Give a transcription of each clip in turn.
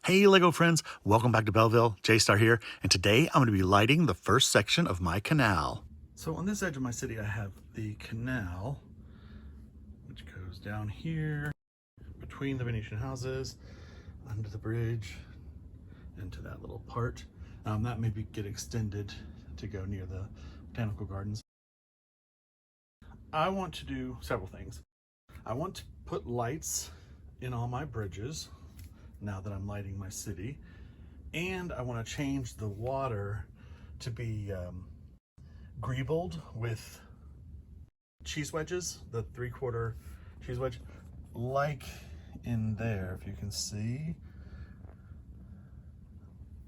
Hey Lego friends, welcome back to Belleville. J-Star here, and today I'm going to be lighting the first section of my canal. So on this edge of my city I have the canal, which goes down here between the Venetian houses, under the bridge, into that little part. That may get extended to go near the botanical gardens. I want to do several things. I want to put lights in all my bridges now that I'm lighting my city, and I want to change the water to be greebled with cheese wedges, the 3/4 cheese wedge, like in there, if you can see,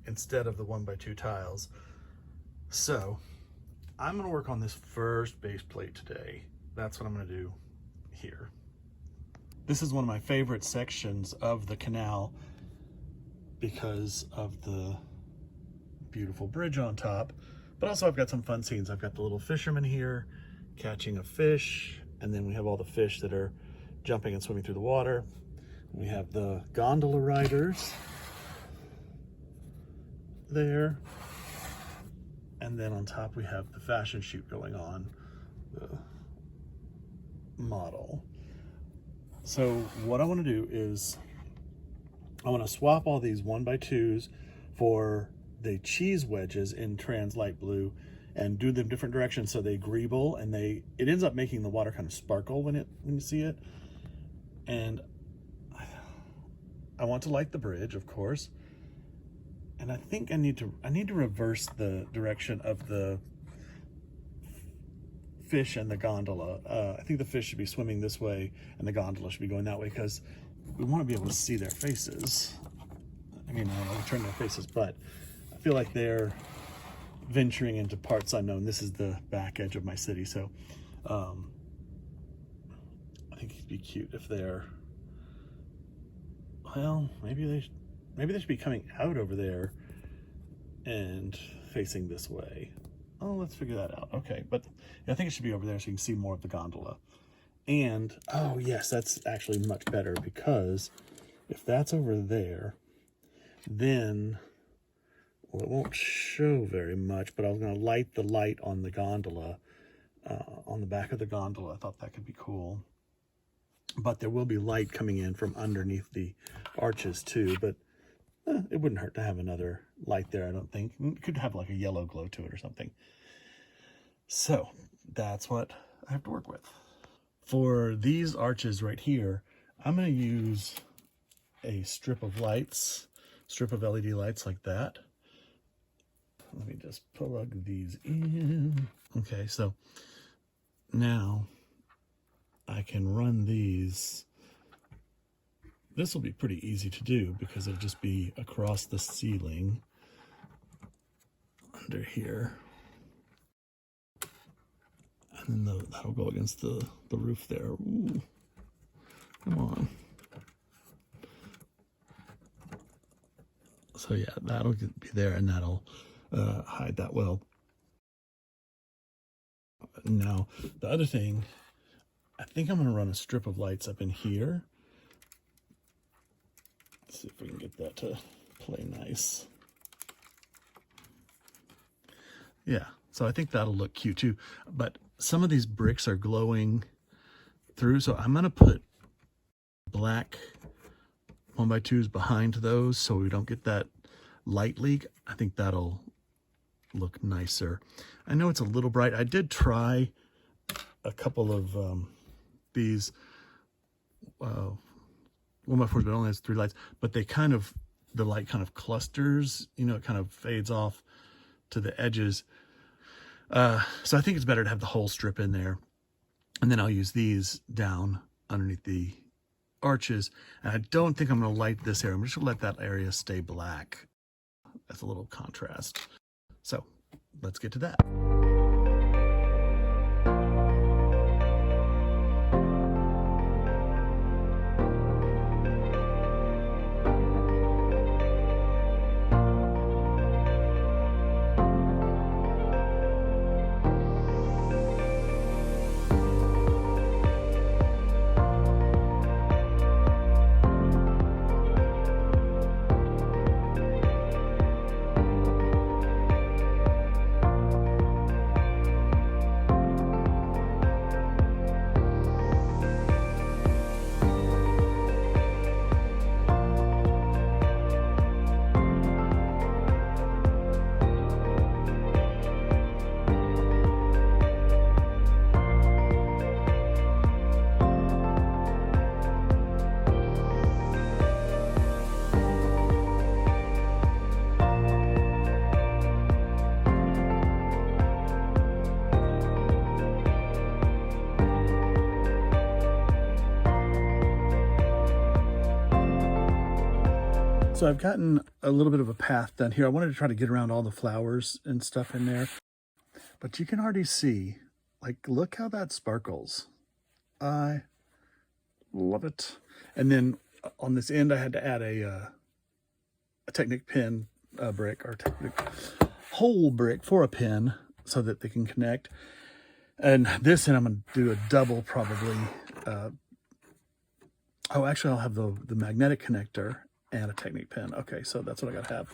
instead of the 1x2 tiles. So I'm going to work on this first base plate today. That's what I'm going to do here. This is one of my favorite sections of the canal because of the beautiful bridge on top, but also I've got some fun scenes. I've got the little fisherman here catching a fish, and then we have all the fish that are jumping and swimming through the water. We have the gondola riders there, and then on top we have the fashion shoot going on, the model. So what I want to do is I want to swap all these 1x2s for the cheese wedges in trans light blue and do them different directions so they greeble, and it ends up making the water kind of sparkle when you see it. And I want to light the bridge, of course, and I think I need to reverse the direction of the fish and the gondola. I think the fish should be swimming this way and the gondola should be going that way, because we want to be able to see their faces. I mean, I don't know, we turn their faces, but I feel like they're venturing into parts unknown. This is the back edge of my city, so I think it'd be cute if they're, well, maybe they should be coming out over there and facing this way. Oh, let's figure that out. Okay, but I think it should be over there so you can see more of the gondola. And, oh yes, that's actually much better, because if that's over there, then, well, it won't show very much, but I was going to light the light on the gondola, on the back of the gondola. I thought that could be cool. But there will be light coming in from underneath the arches too, but it wouldn't hurt to have another light there, I don't think. It could have like a yellow glow to it or something. So that's what I have to work with. For these arches right here, I'm going to use a strip of LED lights like that. Let me just plug these in. Okay, so now I can run these. This will be pretty easy to do because it'll just be across the ceiling under here. And then that'll go against the roof there. Ooh, come on. So yeah, that'll be there, and that'll hide that well. Now, the other thing, I think I'm going to run a strip of lights up in here. Let's see if we can get that to play nice. Yeah, so I think that'll look cute too. But some of these bricks are glowing through, so I'm going to put black 1x2s behind those so we don't get that light leak. I think that'll look nicer. I know it's a little bright. I did try a couple of these 1x4s, but it only has 3 lights, but the light kind of clusters, it kind of fades off to the edges. So I think it's better to have the whole strip in there. And then I'll use these down underneath the arches. And I don't think I'm going to light this area. I'm just going to let that area stay black. That's a little contrast. So let's get to that. So I've gotten a little bit of a path done here. I wanted to try to get around all the flowers and stuff in there, but you can already see, like, look how that sparkles. I love it. And then on this end, I had to add a Technic pin brick, or Technic hole brick for a pin so that they can connect. And this end, I'm going to do a double probably. Oh, actually, I'll have the magnetic connector and a Technic pin. Okay, so that's what I got to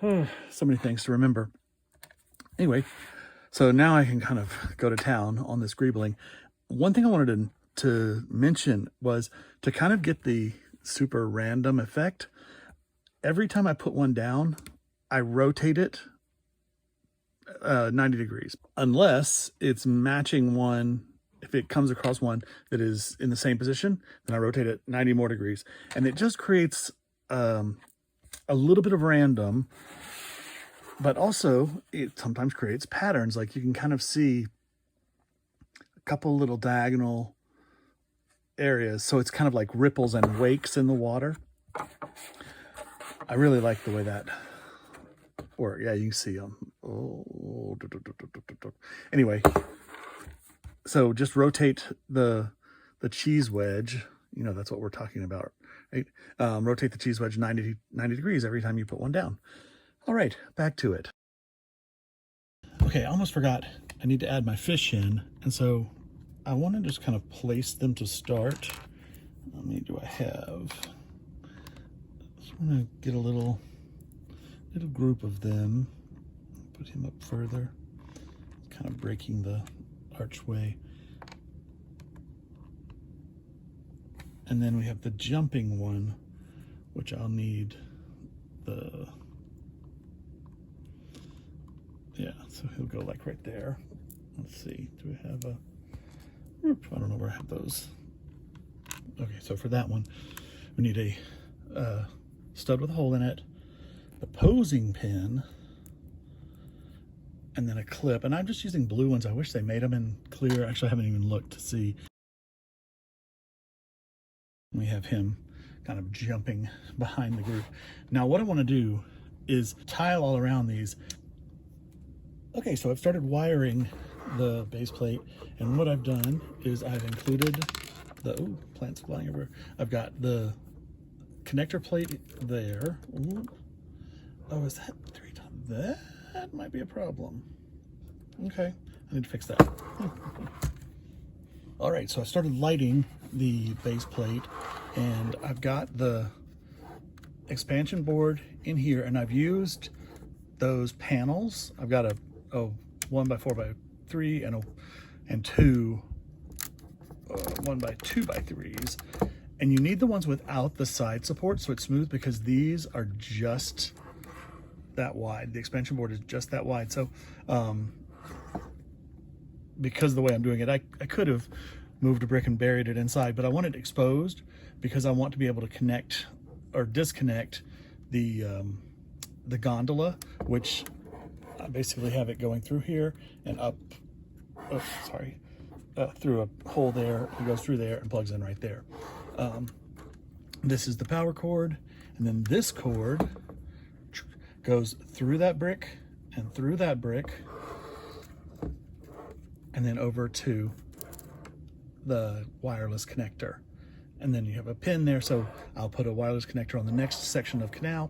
have. So many things to remember. Anyway, so now I can kind of go to town on this greebling. One thing I wanted to mention was to kind of get the super random effect. Every time I put one down, I rotate it 90 degrees, unless it's matching one. If it comes across one that is in the same position, then I rotate it 90 more degrees. And it just creates a little bit of random, but also it sometimes creates patterns. Like you can kind of see a couple little diagonal areas. So it's kind of like ripples and wakes in the water. I really like the way that works. Yeah, you can see them. Oh, anyway. So just rotate the cheese wedge. You know, that's what we're talking about, right? Rotate the cheese wedge 90 degrees every time you put one down. All right, back to it. Okay, I almost forgot. I need to add my fish in. And so I want to just kind of place them to start. How many do I have? Just want to get a little group of them. Put him up further. Kind of breaking the archway. And then we have the jumping one, which I'll need so he'll go like right there. Let's see, do we have I don't know where I have those. Okay, so for that one, we need a stud with a hole in it, the posing pin, and then a clip. And I'm just using blue ones. I wish they made them in clear. Actually, I haven't even looked to see. We have him kind of jumping behind the group. Now, what I want to do is tile all around these. Okay, so I've started wiring the base plate, and what I've done is I've included the plants flying everywhere. I've got the connector plate there. Ooh. Oh, is that 3 times? That might be a problem. Okay, I need to fix that. All right, so I started lighting the base plate, and I've got the expansion board in here, and I've used those panels. I've got a 1x4x3 and two 1x2x3s, and you need the ones without the side support so it's smooth, because these are just that wide. The expansion board is just that wide. So because of the way I'm doing it, I could have moved a brick and buried it inside, but I want it exposed because I want to be able to connect or disconnect the gondola, which I basically have it going through here and up, through a hole there. It goes through there and plugs in right there. This is the power cord, and then this cord goes through that brick and through that brick, and then over to the wireless connector. And then you have a pin there, so I'll put a wireless connector on the next section of canal,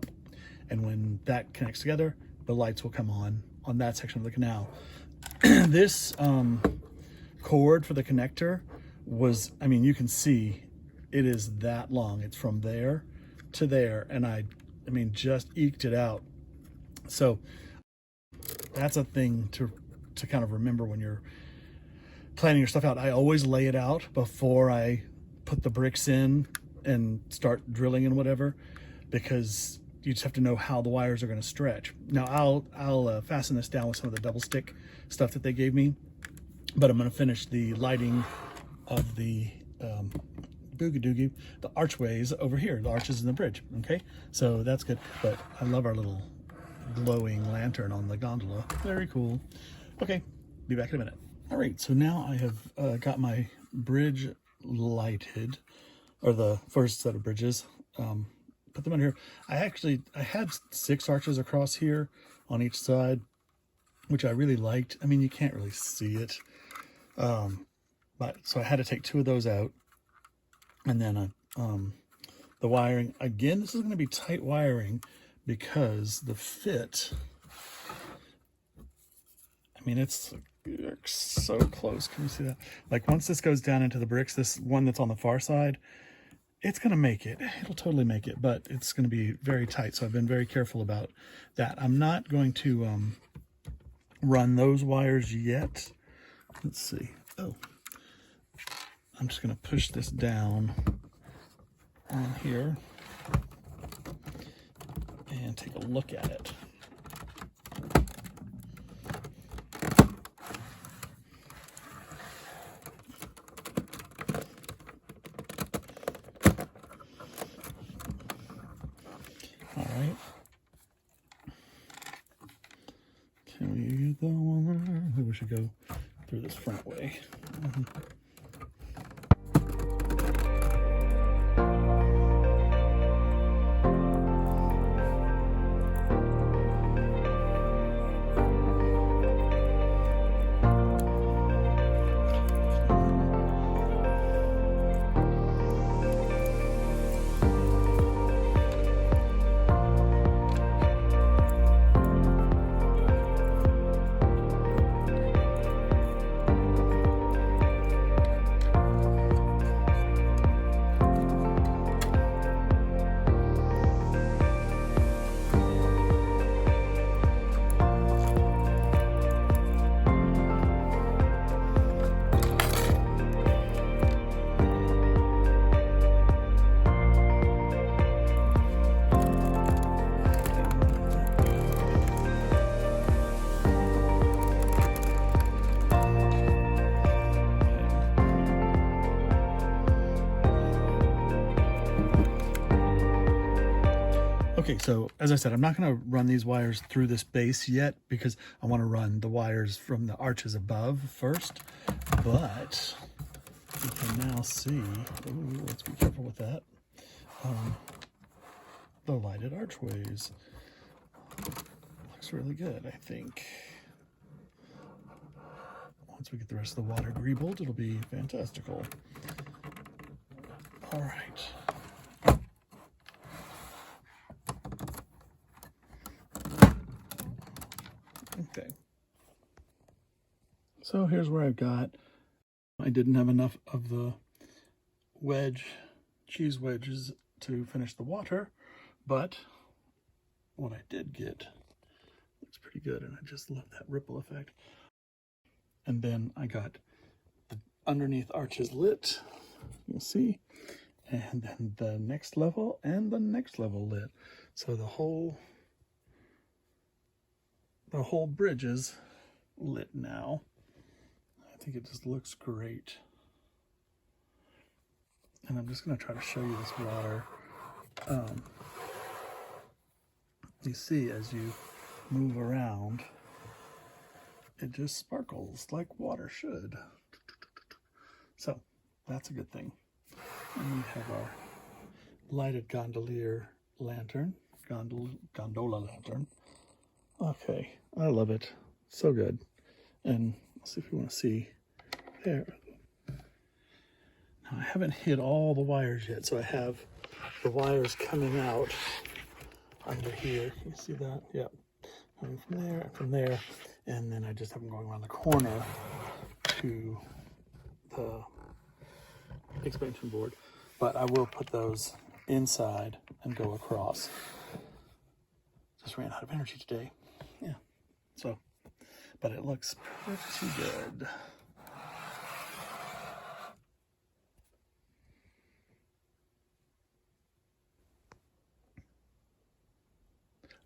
and when that connects together, the lights will come on that section of the canal. This cord for the connector was, I mean, you can see it is that long. It's from there to there, and I mean, just eked it out. So that's a thing to kind of remember when you're planning your stuff out. I always lay it out before I put the bricks in and start drilling and whatever, because you just have to know how the wires are going to stretch. Now I'll fasten this down with some of the double stick stuff that they gave me, but I'm going to finish the lighting of the boogie-doogie, the archways over here, the arches in the bridge. Okay, so that's good. But I love our little glowing lantern on the gondola. Very cool. Okay, be back in a minute. All right, so now I have got my bridge lighted, or the first set of bridges put put them in here. I had 6 arches across here on each side, which I really liked. I mean, you can't really see it. But so I had to take 2 of those out. And then the wiring, again, this is going to be tight wiring because the fit, I mean, it's so close. Can you see that? Like once this goes down into the bricks, this one that's on the far side, it's going to make it. It'll totally make it, but it's going to be very tight. So I've been very careful about that. I'm not going to run those wires yet. Let's see. Oh, I'm just going to push this down on here and take a look at it. All right. Can we get the one? Maybe we should go through this front way. Okay, so as I said, I'm not going to run these wires through this base yet because I want to run the wires from the arches above first. But you can now see, ooh, let's be careful with that, the lighted archways. Looks really good, I think. Once we get the rest of the water greebled, it'll be fantastical. All right. Okay, so here's where I've got, I didn't have enough of the cheese wedges to finish the water, but what I did get looks pretty good, and I just love that ripple effect. And then I got the underneath arches lit, you'll see, and then the next level and the next level lit. So the whole bridge is lit now. I think it just looks great. And I'm just going to try to show you this water. You see, as you move around, it just sparkles like water should. So that's a good thing. And we have our lighted gondolier lantern, gondola lantern. Okay, I love it. So good. And let's see if you want to see there. Now, I haven't hit all the wires yet, so I have the wires coming out under here. Can you see that? Yep. Coming from there and from there. And then I just have them going around the corner to the expansion board. But I will put those inside and go across. Just ran out of energy today. Yeah, so, but it looks pretty good.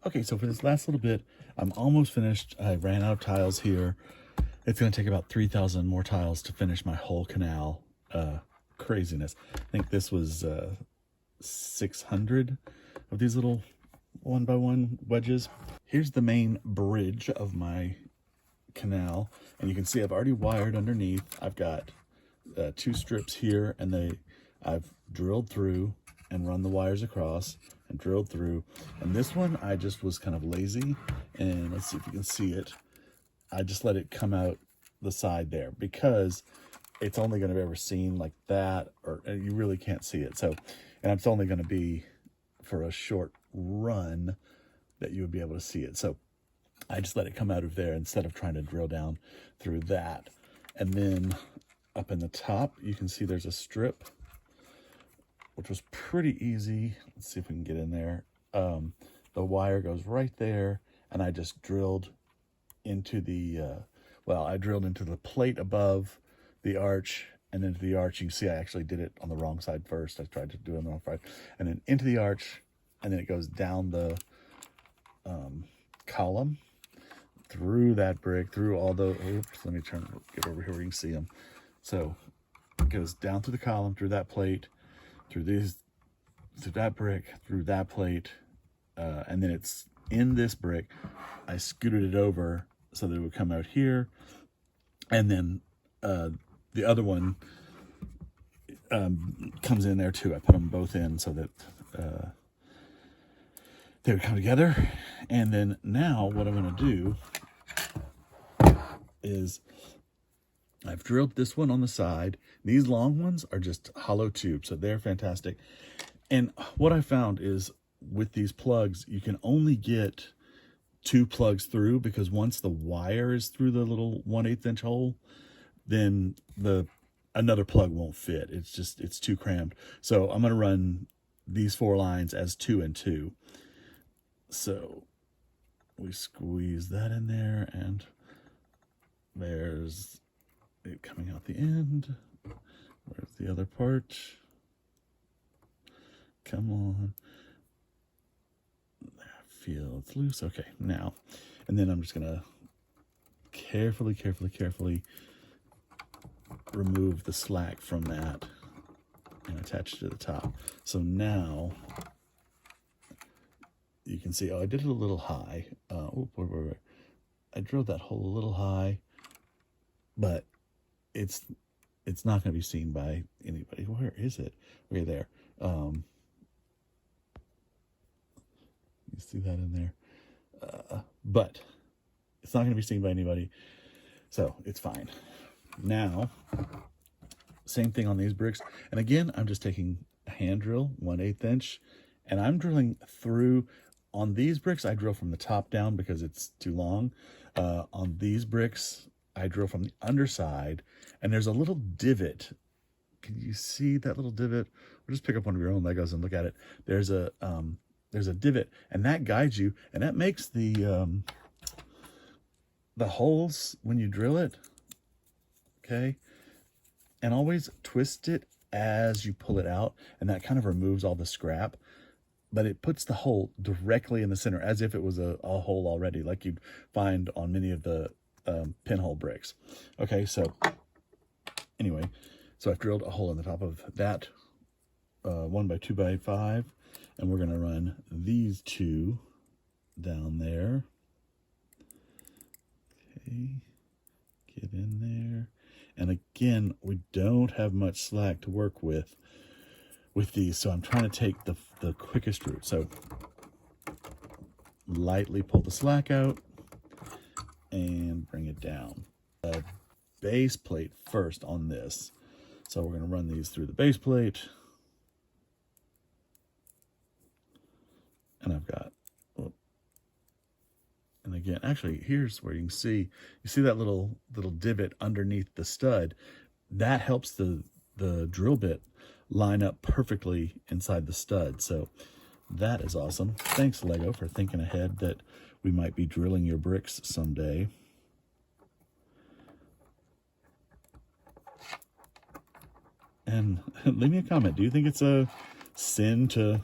Okay, so for this last little bit, I'm almost finished. I ran out of tiles here. It's going to take about 3,000 more tiles to finish my whole canal. Craziness. I think this was 600 of these little 1x1 wedges. Here's the main bridge of my canal, and you can see I've already wired underneath. I've got 2 strips here, and I've drilled through and run the wires across, and drilled through. And this one, I just was kind of lazy. And let's see if you can see it. I just let it come out the side there because it's only going to be ever seen like that, or you really can't see it. So, and it's only going to be for a short run that you would be able to see it. So I just let it come out of there instead of trying to drill down through that. And then up in the top, you can see there's a strip, which was pretty easy. Let's see if we can get in there. The wire goes right there, and I just drilled into the, I drilled into the plate above the arch and into the arch. You can see I actually did it on the wrong side first. I tried to do it on the wrong side. And then into the arch, and then it goes down the column, through that brick, through all the, oops, let me get over here where you can see them. So it goes down through the column, through that plate, through that brick, through that plate, and then it's in this brick. I scooted it over so that it would come out here, and then the other one comes in there too. I put them both in so that they would come together. And then now what I'm going to do is I've drilled this one on the side. These long ones are just hollow tubes, so they're fantastic. And what I found is with these plugs, you can only get 2 plugs through, because once the wire is through the little 1/8 inch hole, then another plug won't fit. It's too crammed. So I'm going to run these 4 lines as 2 and 2. So we squeeze that in there, and there's it coming out the end. Where's the other part? Come on. I feel it's loose. Okay, now. And then I'm just going to carefully remove the slack from that and attach it to the top. So now you can see, I did it a little high. I drilled that hole a little high, but it's not going to be seen by anybody. Where is it? Okay, there. You see that in there? But it's not going to be seen by anybody, so it's fine. Now, same thing on these bricks. And again, I'm just taking a hand drill, 1/8 inch, and I'm drilling through. On these bricks, I drill from the top down because it's too long. On these bricks, I drill from the underside, and there's a little divot. Can you see that little divot? Or just pick up one of your own Legos and look at it. There's a divot, and that guides you, and that makes the holes when you drill it. Okay, and always twist it as you pull it out, and that kind of removes all the scrap, but it puts the hole directly in the center as if it was a hole already, like you'd find on many of the pinhole bricks. Okay, so anyway, so I've drilled a hole in the top of that 1 by 2 by 5, and we're going to run these 2 down there. Okay, get in there. And again, we don't have much slack to work with these, so I'm trying to take the quickest route. So lightly pull the slack out and bring it down. The base plate first on this. So we're going to run these through the base plate. And I've got, and again, actually, here's where you see that little divot underneath the stud. That helps the drill bit line up perfectly inside the stud. So that is awesome. Thanks, Lego, for thinking ahead that we might be drilling your bricks someday. And leave me a comment. Do you think it's a sin to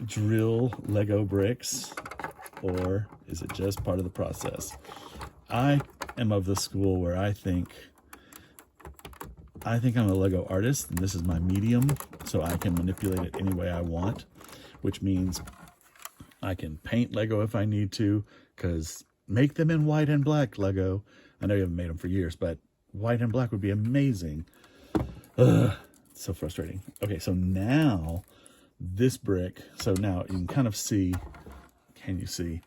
drill Lego bricks, or is it just part of the process? I am of the school where I think I'm a Lego artist, and this is my medium, so I can manipulate it any way I want, which means I can paint Lego if I need to, because make them in white and black, Lego. I know you haven't made them for years, but white and black would be amazing. Ugh, so frustrating. Okay, so now this brick. So now you can kind of see, can you see?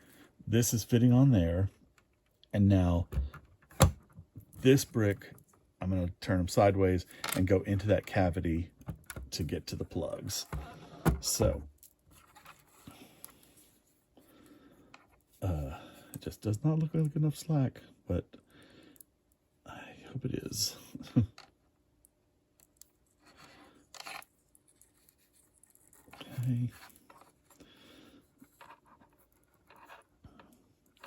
This is fitting on there. And now this brick, I'm going to turn them sideways and go into that cavity to get to the plugs. So it just does not look like enough slack, but I hope it is. Okay.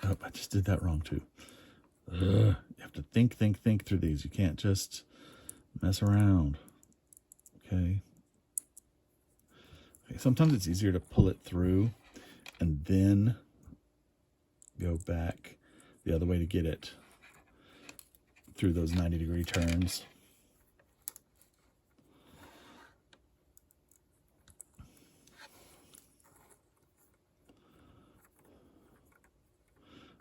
Oh, I just did that wrong too. You have to think through these. You can't just mess around. Okay. Okay. Sometimes it's easier to pull it through and then go back the other way to get it through those 90-degree turns.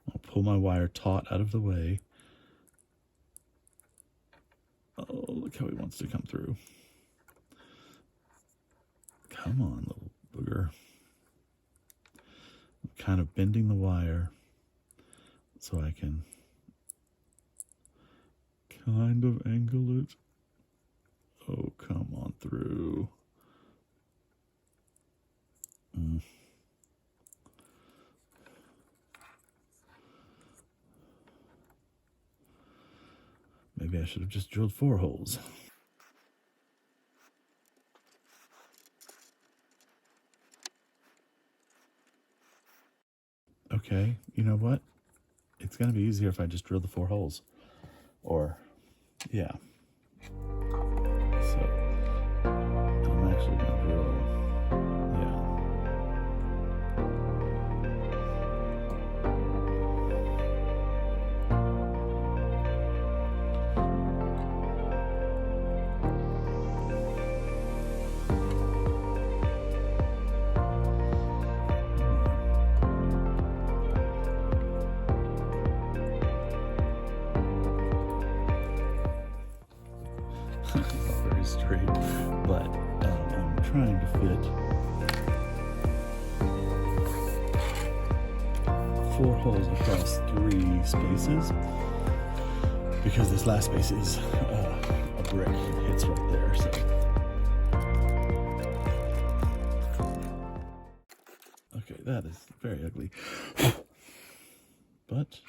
I'll pull my wire taut out of the way. Oh, look how he wants to come through. Come on, little booger. I'm kind of bending the wire so I can kind of angle it. Oh, come on through. Maybe I should have just drilled 4 holes. Okay, you know what? It's going to be easier if I just drill the 4 holes. Or, yeah. So, I'm actually going to drill, yeah. Not very straight, but I'm trying to fit 4 holes across 3 spaces because this last space is a brick. It hits right there, so. Okay, that is very ugly, but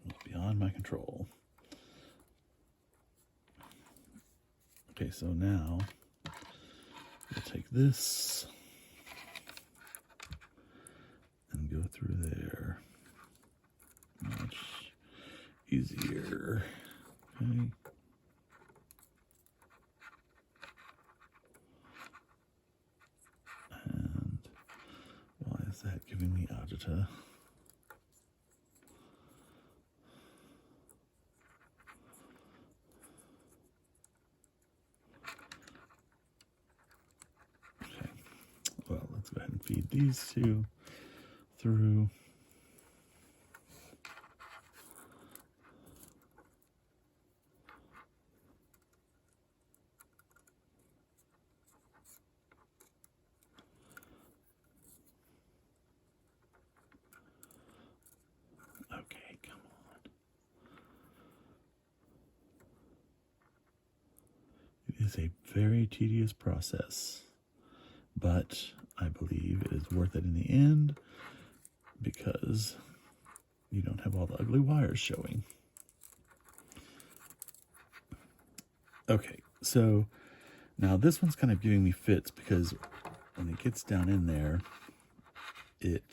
it's beyond my control. Okay, so now we'll take this and go through there. Much easier. Okay. And why is that giving me agita? Well, let's go ahead and feed these 2 through. Okay, come on. It is a very tedious process, but I believe it is worth it in the end because you don't have all the ugly wires showing. Okay, so now this one's kind of giving me fits because when it gets down in there, it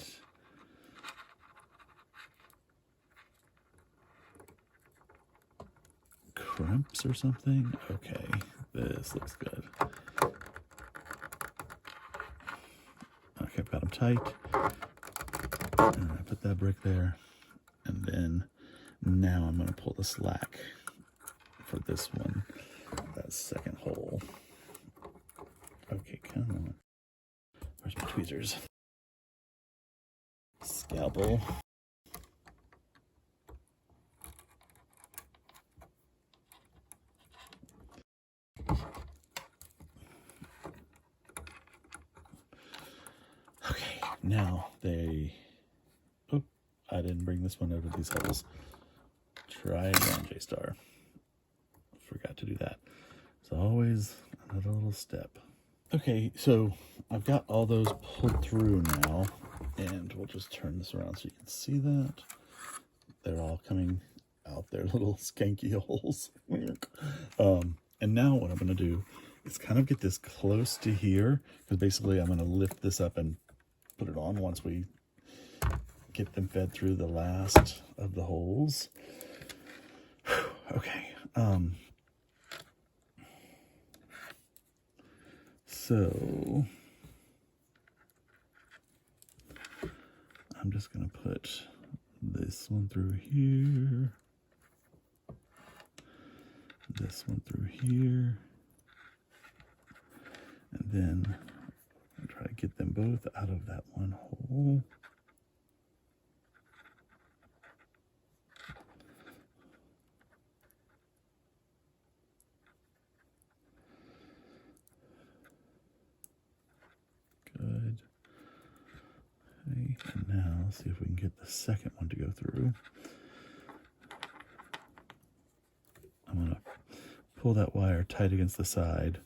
crimps or something. Okay, this looks good. Okay, I've got them tight. And I put that brick there. And then now I'm going to pull the slack for this one, that second hole. Okay, come on. Where's my tweezers? Scalpel. now they, oh, I didn't bring this one out of these holes. Try again, J-Star. Forgot to do that. It's always another little step. Okay, so I've got all those pulled through now, and we'll just turn this around so you can see that. They're all coming out their little skanky holes. And now what I'm going to do is kind of get this close to here, because basically I'm going to lift this up and put it on once we get them fed through the last of the holes. Okay. So I'm just going to put this one through here, this one through here, and then I'll try to get them both out of that one hole. Good. Okay, and now let's see if we can get the second one to go through. I'm going to pull that wire tight against the side.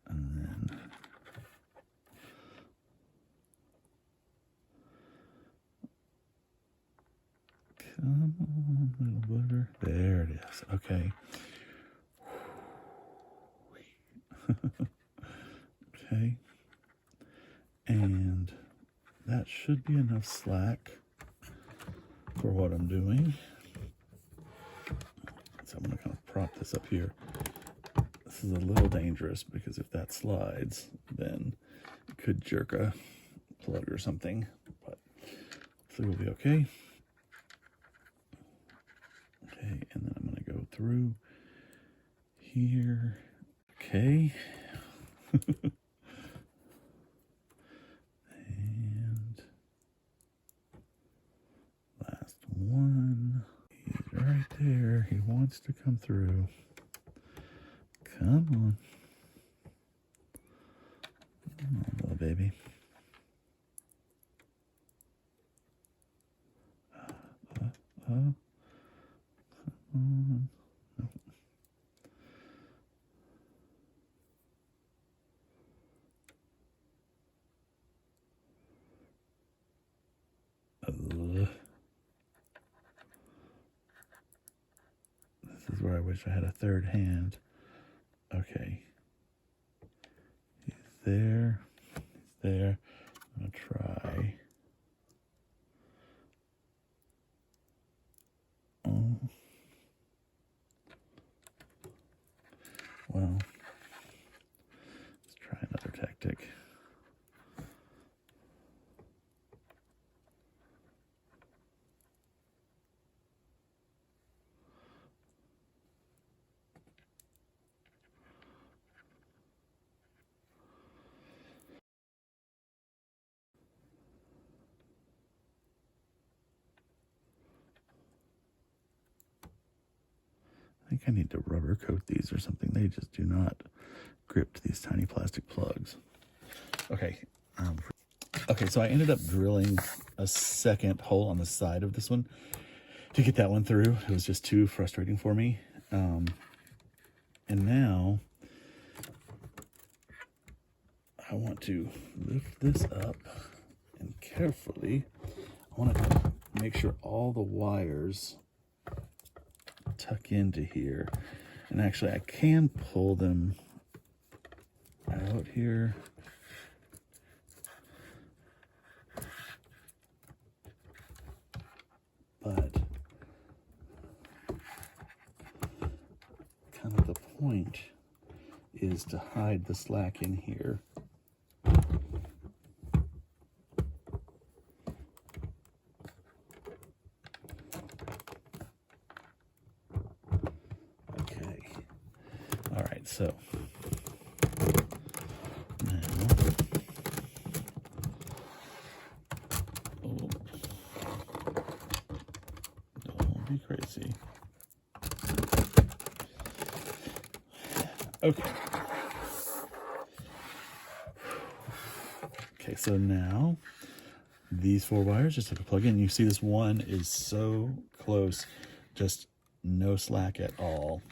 And then come on, little bugger. There it is. Okay. Okay. And that should be enough slack for what I'm doing. So I'm going to kind of prop this up here. This is a little dangerous because if that slides, then it could jerk a plug or something, but hopefully we'll be okay. Okay, and then I'm going to go through here. Okay. And last one. He's right there. He wants to come through. Come on. Come on, little baby. Come on. No. This is where I wish I had a third hand. Okay. He's there. He's there. I'm going to try. Oh. Well, let's try another tactic. I think I need to rubber coat these or something. They just do not grip to these tiny plastic plugs. Okay. Okay, so I ended up drilling a second hole on the side of this one to get that one through. It was just too frustrating for me. And now I want to lift this up and carefully, I want to make sure all the wires tuck into here. And actually I can pull them out here. But kind of the point is to hide the slack in here. Okay. All right, so now, oh, don't be crazy. Okay. Okay, so now these 4 wires just have to plug in. You see this one is so close, just no slack at all.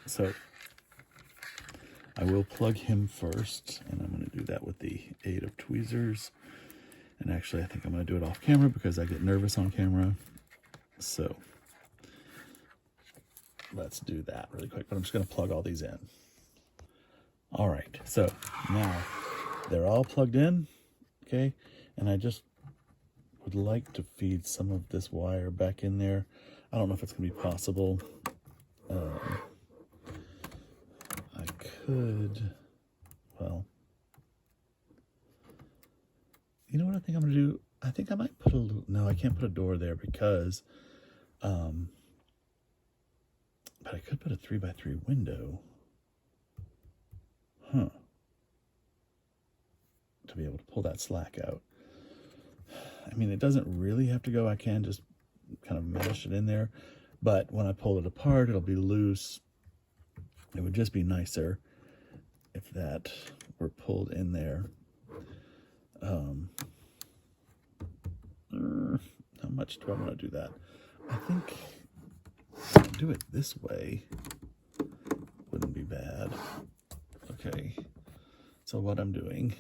So I will plug him first, and I'm going to do that with the aid of tweezers. And actually, I think I'm going to do it off camera because I get nervous on camera. So let's do that really quick, but I'm just going to plug all these in. All right, so now they're all plugged in, okay? And I just would like to feed some of this wire back in there. I don't know if it's going to be possible. I could, well, you know what I think I'm going to do? I think I might put a little, no, I can't put a door there because, but I could put a 3x3 window. Huh. To be able to pull that slack out. I mean, it doesn't really have to go. I can just kind of mesh it in there. But when I pull it apart, it'll be loose. It would just be nicer if that were pulled in there. How much do I want to do that? I think do it this way wouldn't be bad. Okay, so what I'm doing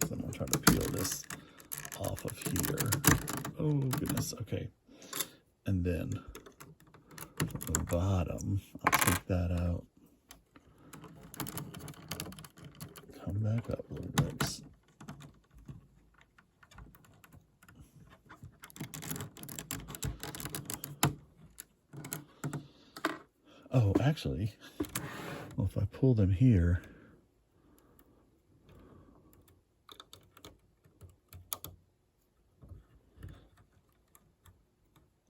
is I'm gonna try to peel this off of here. Oh goodness, okay. And then from the bottom, I'll take that out. Come back up a little bit. Oh, actually, well, if I pull them here,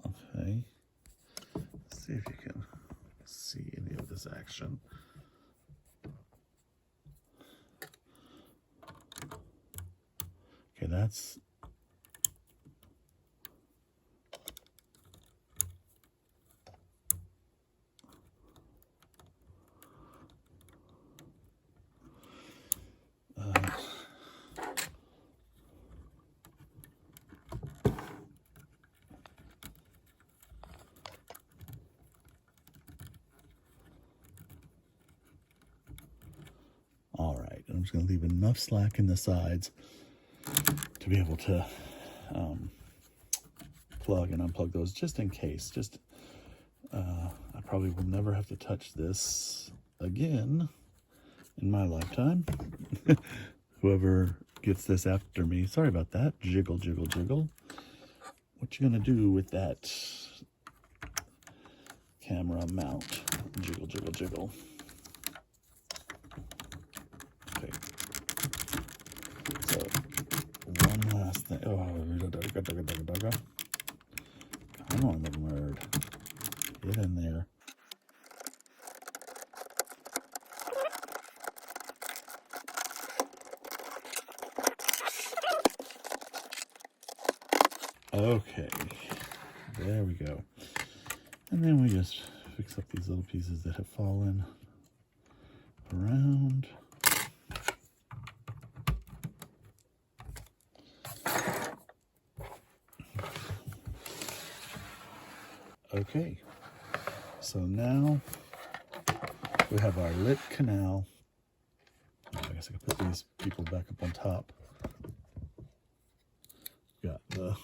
okay, let's see if you can see any of this action. Okay, that's all right. I'm just going to leave enough slack in the sides to be able to plug and unplug those just in case. Just I probably will never have to touch this again in my lifetime. Whoever gets this after me, sorry about that. Jiggle, jiggle, jiggle. What you gonna do with that camera mount? Jiggle, jiggle, jiggle. Okay. So one last thing. Oh, come on, little nerd. Get in there. Okay, there we go. And then we just fix up these little pieces that have fallen around. Okay, so now we have our lit canal. I guess I could put these people back up on top. Got the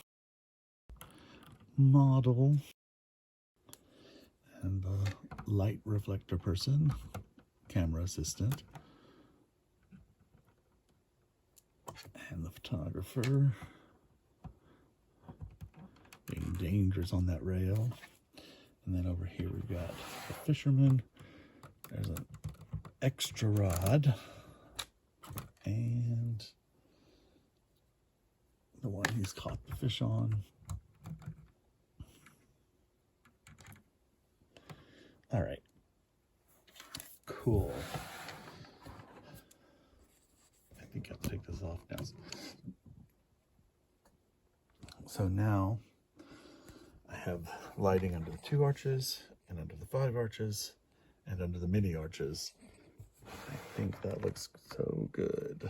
model and the light reflector person, camera assistant, and the photographer being dangerous on that rail. And then over here we've got the fisherman. There's an extra rod and the one he's caught the fish on. All right, cool. I think I'll take this off now. So now I have lighting under the 2 arches and under the 5 arches and under the mini arches. I think that looks so good.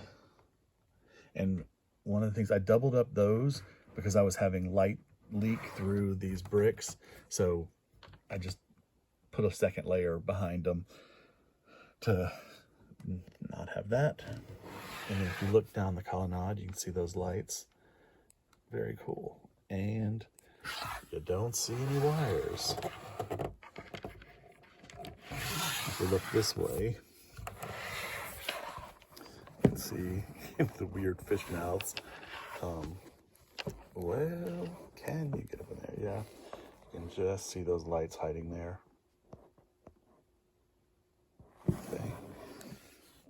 And one of the things, I doubled up those because I was having light leak through these bricks. So I just put a second layer behind them to not have that. And if you look down the colonnade, you can see those lights. Very cool. And you don't see any wires. If we look this way, you can see the weird fish mouths. Well, can you get up in there? Yeah, you can just see those lights hiding there. Okay.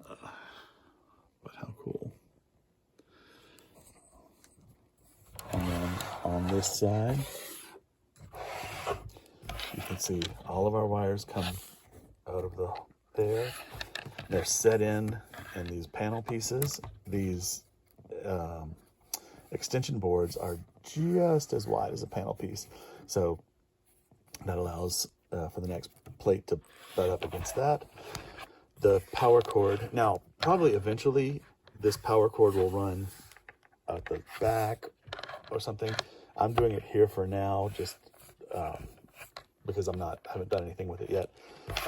But how cool. And then on this side, you can see all of our wires come out of there. They're set in these panel pieces. These extension boards are just as wide as a panel piece. So that allows for the next plate to butt up against that. The power cord, now probably eventually this power cord will run out the back or something. I'm doing it here for now, just because haven't done anything with it yet.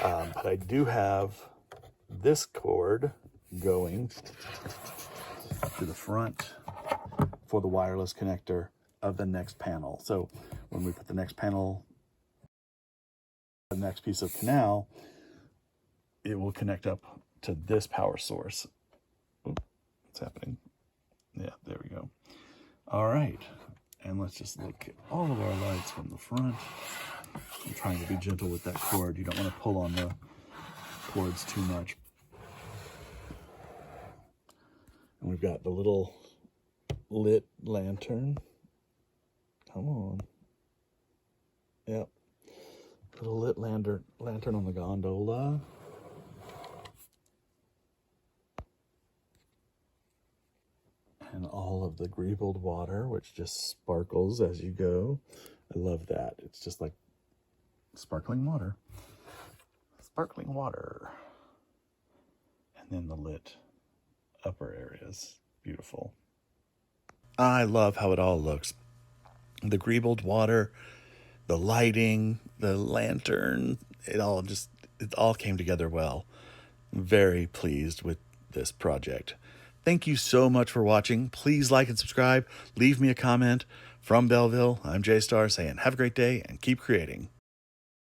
But I do have this cord going to the front for the wireless connector of the next panel. So when we put the next panel, the next piece of canal, it will connect up to this power source. Oops, what's happening? Yeah, there we go. All right, and let's just look at all of our lights from the front. I'm trying to be gentle with that cord. You don't want to pull on the cords too much. And we've got the little lit lantern. Come on. Yep. Little lit lantern on the gondola. And all of the greebled water, which just sparkles as you go. I love that. It's just like sparkling water. Sparkling water. And then the lit upper areas. Beautiful. I love how it all looks. The greebled water, the lighting, the lantern, it all came together well. Very pleased with this project. Thank you so much for watching. Please like and subscribe. Leave me a comment. From Belleville, I'm J Star saying have a great day and keep creating.